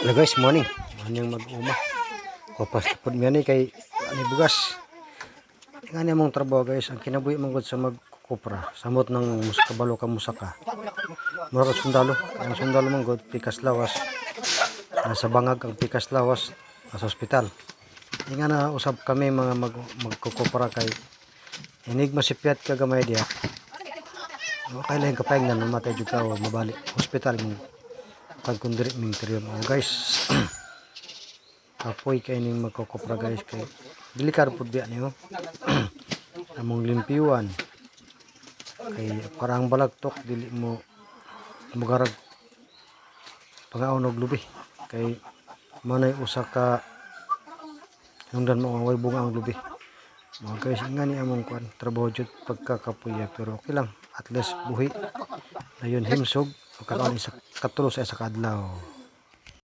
Hello guys, morning. Morning mag-uma. Kopas tapod nga ni kay ani bugas. Nga ni among trabaho guys, ang kinabuhi man gud sa magkukupra. Samot ng musakabalo ka musaka. Mura ka sundalo. Ang sundalo man gud pikas lawas. Nasa bangag ang pikas lawas sa ospital. Nga na usab kami mga magkukupra kay inig masipiat ka gamay diha. Okay lang kapayag na namatay jud ka o mabalik ospital mo. Pagkundiri ming terium guys. Apoy kay ning magkukupra guys kay delikado pud biya niyo. Among limpiwan kay parang balagtok dili mo mugarag pangaon og lubi kay manay usa ka hinungdan mo way bunga ang lubi. Mga guys, nga ni among kuan trabaho jud pagkakapuya pero okay lang at least buhi dayon himsog karon isa katulo sa isa ka adlaw.